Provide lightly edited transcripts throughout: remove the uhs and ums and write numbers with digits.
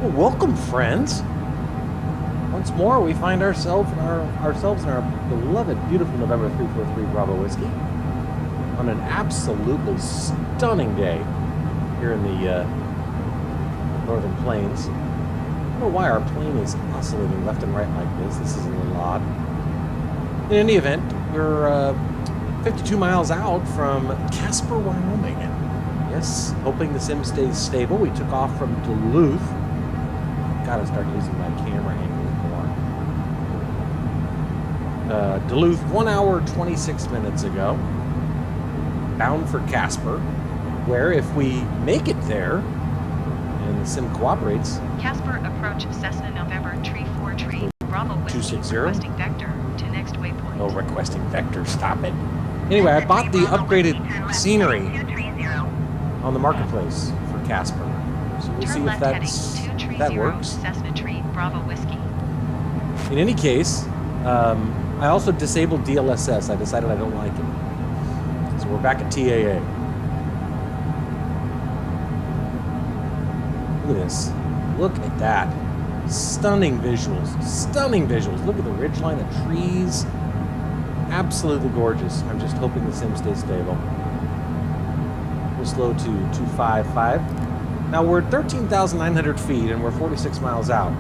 Well, welcome, friends. Once more, we find ourselves in our beloved, beautiful November 343 Bravo Whiskey on an absolutely stunning day here in the Northern Plains. I don't know why our plane is oscillating left and right like this. This is a little odd. In any event, we're 52 miles out from Casper, Wyoming. Yes, hoping the sim stays stable. We took off from Duluth. Gotta start using my camera angle more. Duluth, 1 hour, 26 minutes ago. Bound for Casper, where if we make it there, and the sim cooperates. Casper, approach Cessna November, tree 4 tree, Bravo Whiskey, 260. requesting vector to next waypoint. Oh, requesting vector, stop it. Anyway, I bought the upgraded scenery on the marketplace for Casper. So we'll see if that works. Cessna tree, Bravo Whiskey. In any case, I also disabled DLSS. I decided I don't like it. So we're back at TAA. Look at this. Look at that. Stunning visuals. Stunning visuals. Look at the ridgeline of trees. Absolutely gorgeous. I'm just hoping the sim stays stable. We'll slow to 255. Now we're at 13,900 feet and we're 46 miles out.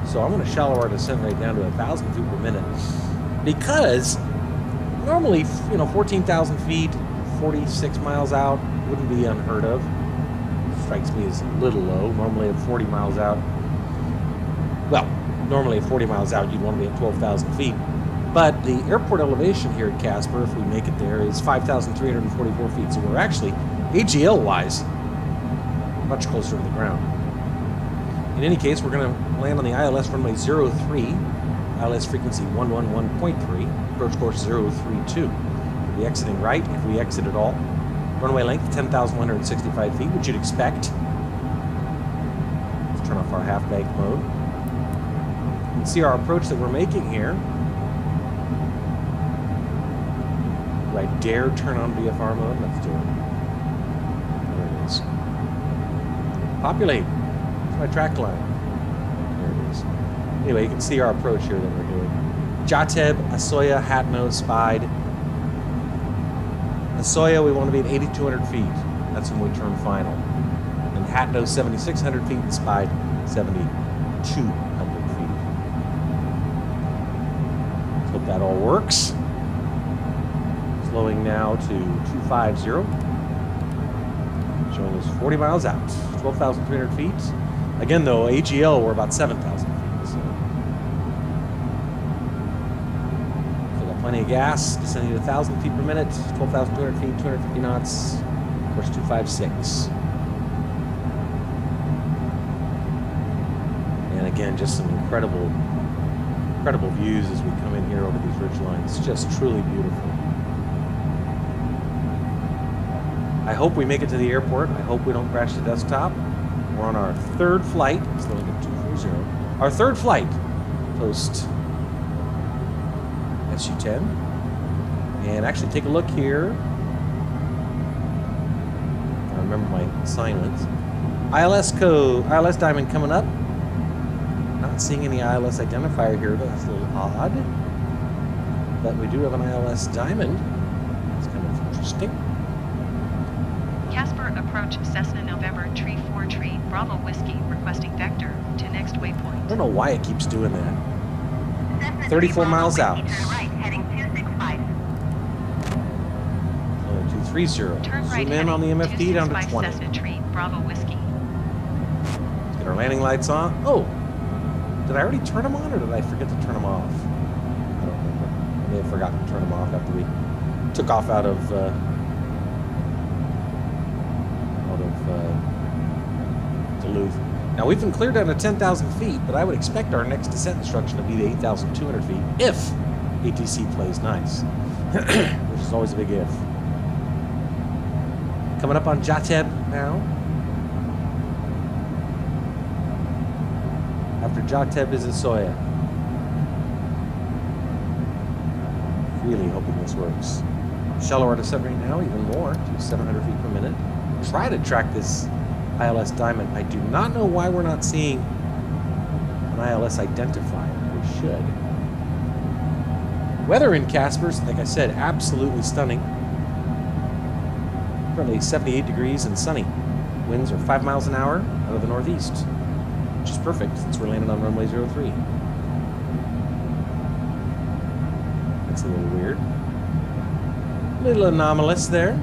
So I'm going to shallow our descent rate down to 1,000 feet per minute. Because normally, 14,000 feet, 46 miles out wouldn't be unheard of. Strikes me as a little low. Normally at 40 miles out. Well, normally at 40 miles out, you'd want to be at 12,000 feet. But the airport elevation here at Casper, if we make it there, is 5,344 feet. So we're actually, AGL-wise, much closer to the ground. In any case, we're going to land on the ILS runway 03, ILS frequency 111.3, approach course 032. We'll be exiting right if we exit at all. Runway length 10,165 feet, which you'd expect. Let's turn off our half-bank mode. You can see our approach that we're making here. Do I dare turn on VFR mode? Let's do it. There it is. Populate. That's my track line. There it is. Anyway, you can see our approach here that we're doing. Jateb, Asoya, Hatno, Spied. Asoya, we want to be at 8,200 feet. That's when we turn final. And Hatno, 7,600 feet, and Spied, 7,200 feet. Let's hope that all works. Slowing now to 250. Showing us 40 miles out. 12,300 feet. Again, though, AGL, we're about 7,000 feet. So got plenty of gas. Descending to 1,000 feet per minute. 12,200 feet, 250 knots. Course 256. And again, just some incredible views as we come in here over these ridge lines. Just truly beautiful. I hope we make it to the airport. I hope we don't crash the desktop. We're on our third flight. Slowing at 240. Our third flight post SU-10. And actually take a look here. I remember my assignments. ILS code, ILS diamond coming up. Not seeing any ILS identifier here. That's a little odd. But we do have an ILS diamond. That's kind of interesting. Casper, approach Cessna November, tree 4 tree, Bravo Whiskey, requesting vector to next waypoint. I don't know why it keeps doing that. 34 miles out. Right, heading 265. 230. Turn right, Zoom in on the MFD down to 20. Cessna tree, Bravo Whiskey. Let's get our landing lights on. Oh, did I already turn them on or did I forget to turn them off? I don't remember. I may have forgotten to turn them off after we took off out of Duluth. Now we've been cleared down to 10,000 feet, but I would expect our next descent instruction to be to 8,200 feet if ATC plays nice, which is always a big if. Coming up on Jateb now. After Jateb is Asoya. Really hoping this works. Shallow our descent rate now, even more, to 700 feet per minute. Try to track this ILS Diamond. I do not know why we're not seeing an ILS identifier. We should. Weather in Casper's, like I said, absolutely stunning. Currently 78 degrees and sunny. Winds are 5 miles an hour out of the northeast, which is perfect since we're landing on runway 03. That's a little weird. A little anomalous there.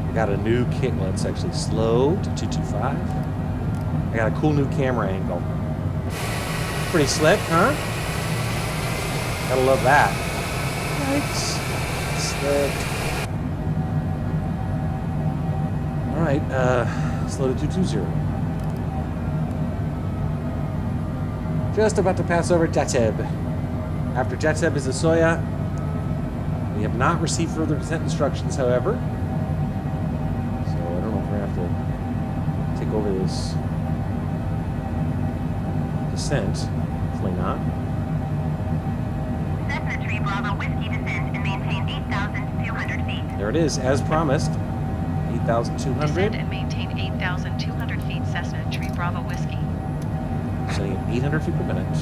I got a new kit. Well, it's actually slow to 225. I got a cool new camera angle. Pretty slick, huh? Gotta love that. Yikes. Slick. Alright, slow to 220. Just about to pass over Jateb. After Jateb is Asoya. We have not received further descent instructions, however. So I don't know if we're going to have to take over this descent. Hopefully not. Cessna Tree Bravo Whiskey descend and maintain 8,200 feet. There it is, as promised. 8,200. Descend and maintain 8,200 feet, Cessna Tree Bravo Whiskey. Setting at 800 feet per minute.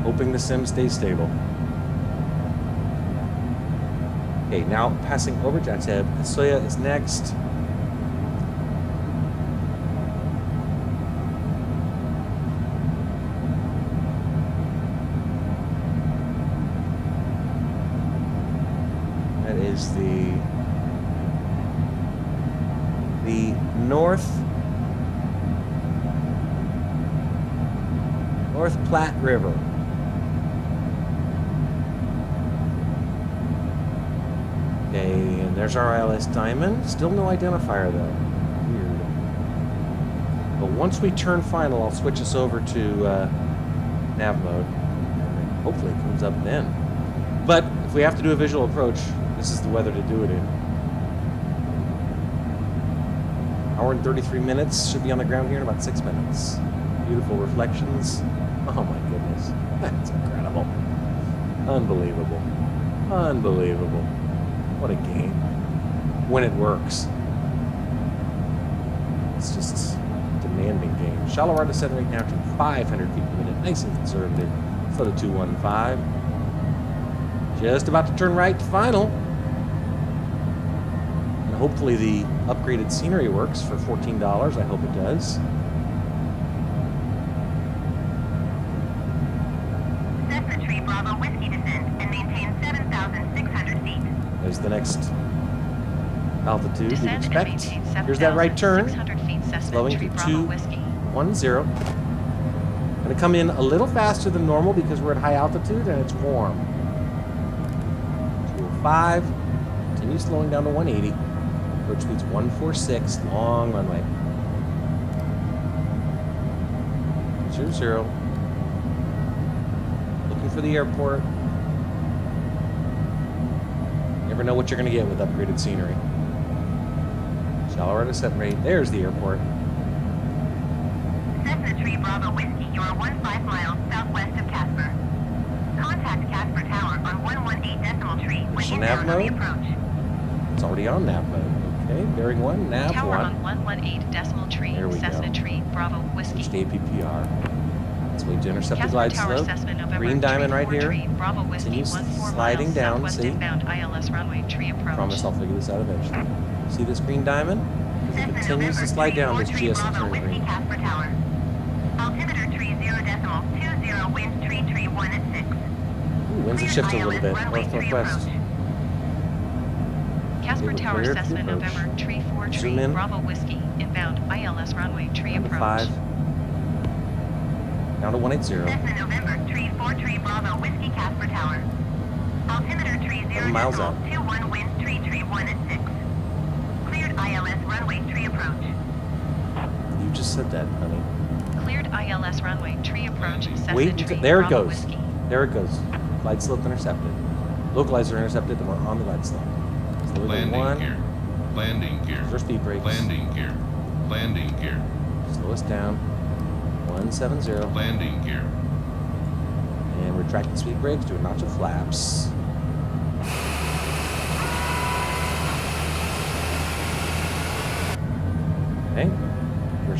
Hoping the sim stays stable. Okay, now passing over Jateb. Asoya is next. That is the North Platte River. Okay, and there's our ILS Diamond. Still no identifier though. Weird. But once we turn final, I'll switch us over to nav mode. Hopefully it comes up then. But if we have to do a visual approach, this is the weather to do it in. Hour and 33 minutes. Should be on the ground here in about 6 minutes. Beautiful reflections. Oh my goodness. That's incredible. Unbelievable. Unbelievable. What a game. When it works. It's just a demanding game. Shallow rudder descent rate now to 500 feet per minute. Nice and conservative. Slow to 215. Just about to turn right to final. And hopefully the upgraded scenery works for $14. I hope it does. Cessna Tree Bravo Whiskey descend and maintain 7,600 feet. There's the next altitude Descend you'd and expect. maintain Here's that right turn. 7,600 feet, Cessna Slowing Tree to Bravo Whiskey. 210. Going to come in a little faster than normal because we're at high altitude and it's warm. 205. Continue slowing down to 180. Approach speed's 146. Long runway. 00. Looking for the airport. Never know what you're going to get with upgraded scenery. Shallow rudder descent rate. There's the airport. Cessna Tree Bravo Whiskey, you are 15 miles southwest of Casper. Contact Casper Tower on 118 decimal tree when Mission nav inbound on the mode? approach. It's already on nav mode. Okay, bearing 1, nav Tower 1. on 118 decimal tree, There we Cessna go. Tree Bravo Whiskey. Switch to KPPR. Let's wait to intercept the Casper glide Tower slope. Cessna November Green diamond right 34 here. Tree, Bravo Whiskey, Continues 14 sliding miles down, southwest see? inbound ILS runway tree approach. Promise I'll figure this out eventually. See this green diamond? As it Cessna continues to November slide down, this 34 GS will Bravo turn Whiskey green. Casper Tower. Altimeter tree 0.20, wind tree 1 at 6. Ooh, winds have shifted a little bit. North-northwest. Casper They were Tower cleared for Cessna approach. November Tree 4 Zoom Tree, in. Bravo Whiskey, inbound ILS runway tree Down to approach. 5. Down to 180. Cessna November tree 4 Tree Bravo Whiskey Casper Tower. Altimeter tree 11 miles out. 0.21, wind tree 1 at 6. Cleared ILS runway tree approach. You just said that, honey. Cleared ILS runway tree approach. Cessna Wait Tree, until, there it Bravo goes. Whiskey. There it goes. Glide slope intercepted. Localizer intercepted, and we're on the glide slope. Slow to Landing 1. gear. Landing gear. There's our speed brakes. Landing gear. Landing gear. Slow us down. 170. Landing gear. And retract the speed brakes, do a notch of flaps.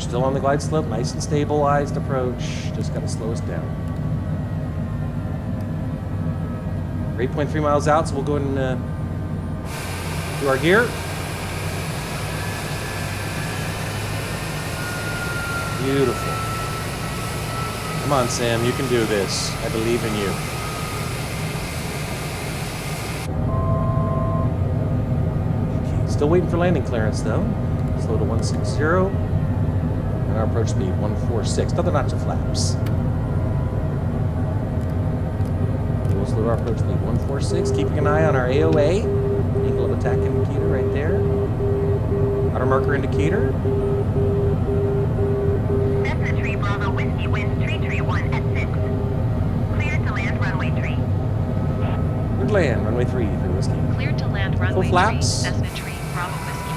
still on the glide slope, nice and stabilized approach. Just got to slow us down. We're 8.3 miles out, so we'll go ahead and do our gear. Beautiful. Come on, Sam, you can do this. I believe in you. Okay, still waiting for landing clearance, though. Slow to 160. And our approach speed, 146. Another notch of flaps. Okay, we'll slow our approach speed, 146. Keeping an eye on our AOA. Angle of attack indicator right there. Outer marker indicator. Cessna Tree Bravo Whiskey winds tree 1 at 6. Cleared to land runway 3. Good land, runway 3 for whiskey. Cleared to land runway 3, flaps. Cessna Tree, Bravo Whiskey.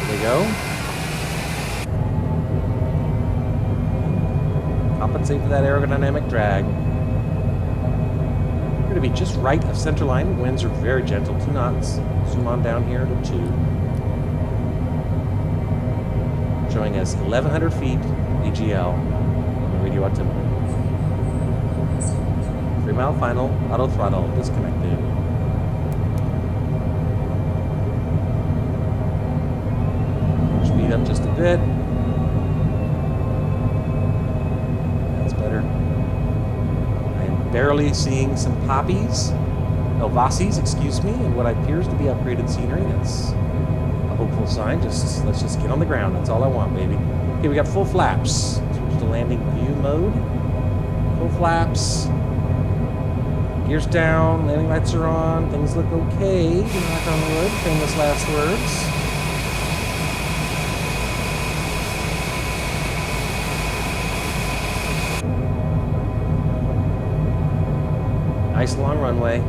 There we go. Compensate for that aerodynamic drag. We're going to be just right of center line. Winds are very gentle, 2 knots. Zoom on down here to 2. Showing us 1,100 feet AGL on the radio altimeter. 3-mile final, auto throttle disconnected. Speed up just a bit. That's better. I am barely seeing some poppies, Elvasis, excuse me, and what appears to be upgraded scenery. That's a hopeful sign. Let's just get on the ground. That's all I want, baby. Okay, we got full flaps. Switch to landing view mode. Full flaps. Gears down. Landing lights are on. Things look okay. Knock on wood. Famous last words. Nice long runway.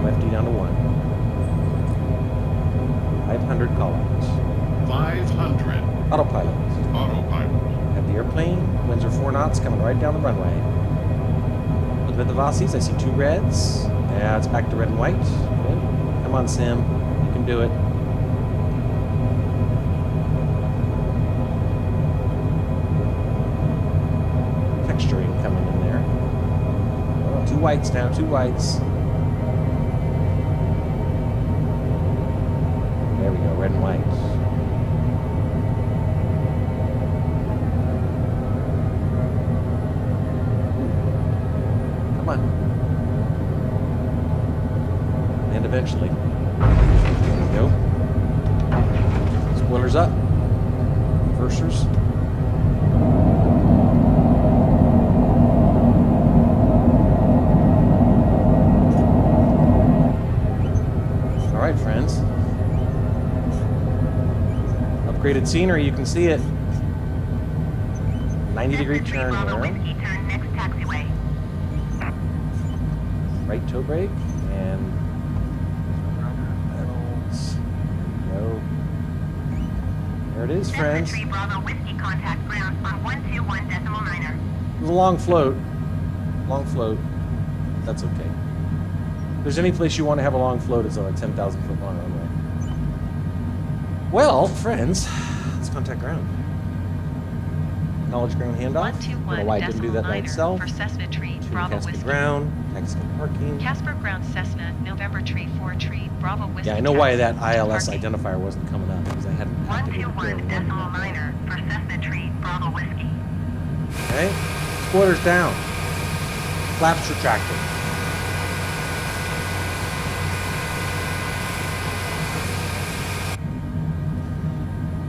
MFD down to 1. 500 callouts. 500. Autopilot. Autopilot. At the airplane. Winds are 4 knots coming right down the runway. Looking at the Vasis, I see 2 reds. Yeah, it's back to red and white. Good. Come on, Sim. You can do it. Texturing coming in there. Oh, 2 whites now, 2 whites. There we go, red and white. Come on. And eventually. There we go. Spoilers up. Reversers. All right, friends. Upgraded scenery, you can see it. 90-degree turn Bravo here. Whiskey, turn next taxiway. Right toe brake and pedals. No. There it is, Cessna friends. Tree Bravo Whiskey, contact ground on 121.9er. It was a long float. Long float. That's okay. If there's any place you want to have a long float, it's on a 10,000 foot long runway. Well, friends, let's contact ground. Acknowledge ground handoff. I don't know why it didn't do that by 121.9er itself. for Cessna Tree, To Bravo Casper Whiskey. ground. Taxi parking. Casper ground Cessna, November Tree 4 Tree, Bravo Whiskey. Yeah, I know why taxi that to ILS parking. identifier wasn't coming up because I hadn't activated the 121.9er for Cessna Tree Bravo Whiskey. Okay. Spoilers down. Flaps retracted.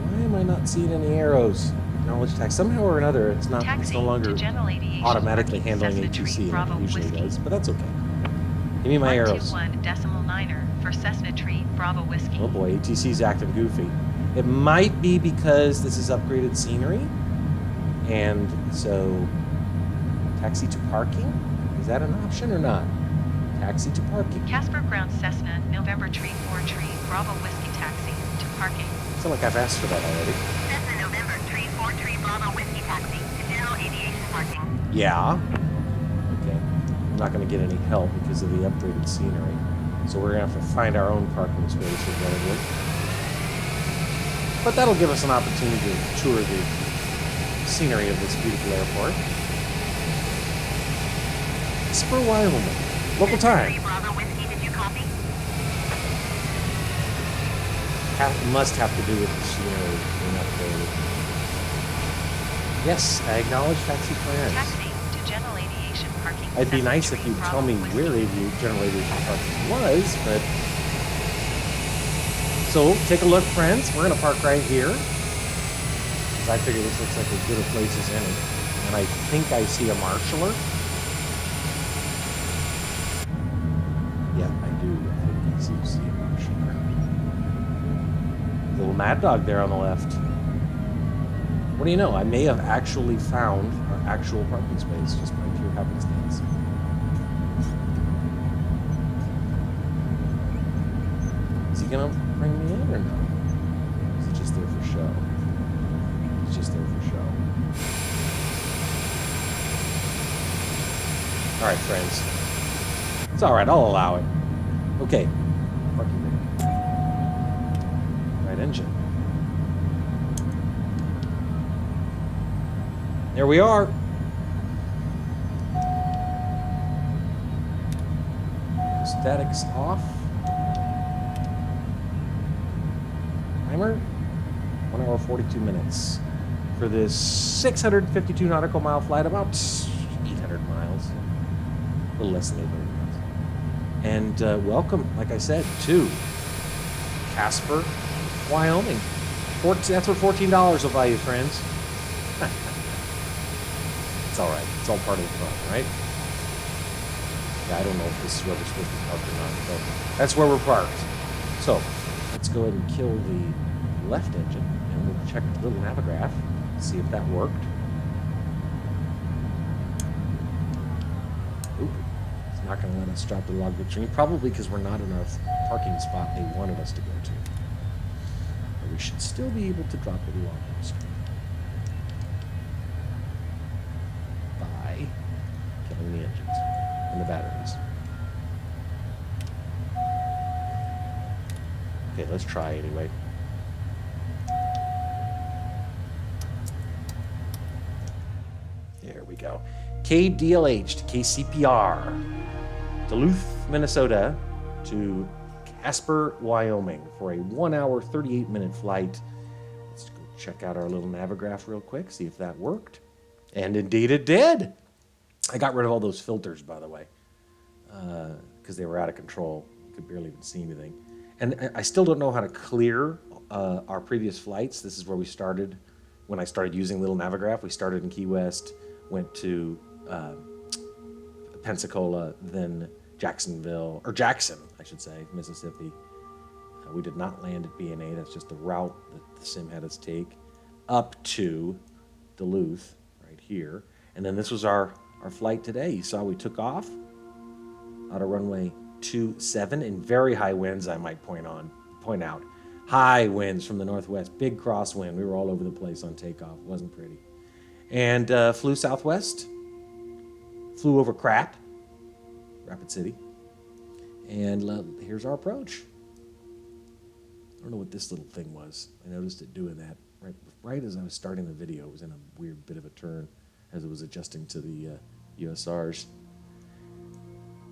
Why am I not seeing any arrows? Acknowledge tax. Somehow or another, it's not. It's Taxi no longer to general aviation automatically parking, handling Cessna ATC Tree, like Bravo it usually Whiskey. does, but that's okay. Give me my arrows. 121.9er for Cessna Tree, Bravo Whiskey. Oh boy, ATC's acting goofy. It might be because this is upgraded scenery, and so taxi to parking. Is that an option or not? Taxi to parking. Casper ground Cessna, November Tree 4 Tree, Bravo Whiskey taxi to parking. I feel like I've asked for that already. Cessna November Tree 4 Tree Bravo Whiskey taxi to general aviation parking. Yeah. Okay. I'm not going to get any help because of the upgraded scenery. So we're going to have to find our own parking space regrettably. But that'll give us an opportunity to tour the scenery of this beautiful airport. Casper, Wyoming. Local time. 3 Bravo Whiskey, did you copy? Must have to do with the scenery being updated. Yes, I acknowledge taxi plans. Taxi to General Aviation Parking. It'd be 7th nice if Street, you'd Bravo tell me Whiskey. where General Aviation Parking was, but... So, take a look, friends. We're going to park right here. Because I figure this looks like as good a place as any. And I think I see a marshaller. Yeah, I do. I think I see a marshaller. Little mad dog there on the left. What do you know? I may have actually found our actual parking space just by pure happenstance. Is he gonna bring me in or no? Is he just there for show? He's just there for show. All right, friends. It's all right. I'll allow it. Okay. Parking there. Right engine. There we are. Statics off. Timer. 1 hour 42 minutes for this 652 nautical mile flight, about 800 miles, a little less than 800 miles. And welcome, like I said, to Casper, Wyoming. That's what $14 will buy you, friends. It's all right. It's all part of the fun, right? Yeah, I don't know if this is where we're supposed to park or not, but that's where we're parked. So let's go ahead and kill the left engine, and we'll check the little navigaph, see if that worked. Oop. It's not going to let us drop the logbook string, probably because we're not in our parking spot they wanted us to go to. But we should still be able to drop the logbook string by killing the engines and the batteries. Okay, let's try anyway. There we go. KDLH to KCPR. Duluth, Minnesota to Casper, Wyoming for a 1 hour, 38-minute flight. Let's go check out our little navigaph real quick, see if that worked. And indeed it did. I got rid of all those filters, by the way, because they were out of control. You could barely even see anything. And I still don't know how to clear our previous flights. This is where we started when I started using Little Navigaph. We started in Key West, went to Pensacola, then Jackson, I should say, Mississippi. We did not land at B&A. That's just the route that the sim had us take up to Duluth, right here. And then this was our flight today. You saw we took off out of runway 27 in very high winds, I might point out. High winds from the northwest, big crosswind. We were all over the place on takeoff. It wasn't pretty. And flew southwest, flew over Rapid City. And here's our approach. I don't know what this little thing was. I noticed it doing that right as I was starting the video. It was in a weird bit of a turn as it was adjusting to the USRs.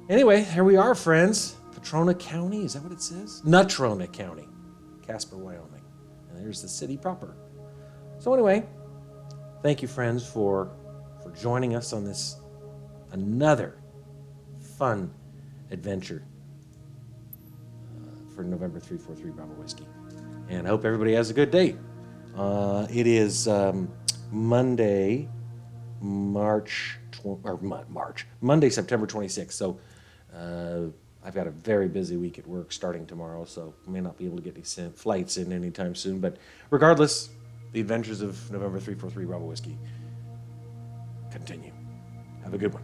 Anyway, here we are, friends. Patrona County, is that what it says? Natrona County, Casper, Wyoming. And there's the city proper. So anyway, thank you, friends, for joining us on this another fun adventure for November 343 Bravo Whiskey. And I hope everybody has a good day. It is Monday, Monday, September 26th. So I've got a very busy week at work starting tomorrow, so I may not be able to get any flights in anytime soon. But regardless, the adventures of November 343 Bravo Whiskey continue. Have a good one.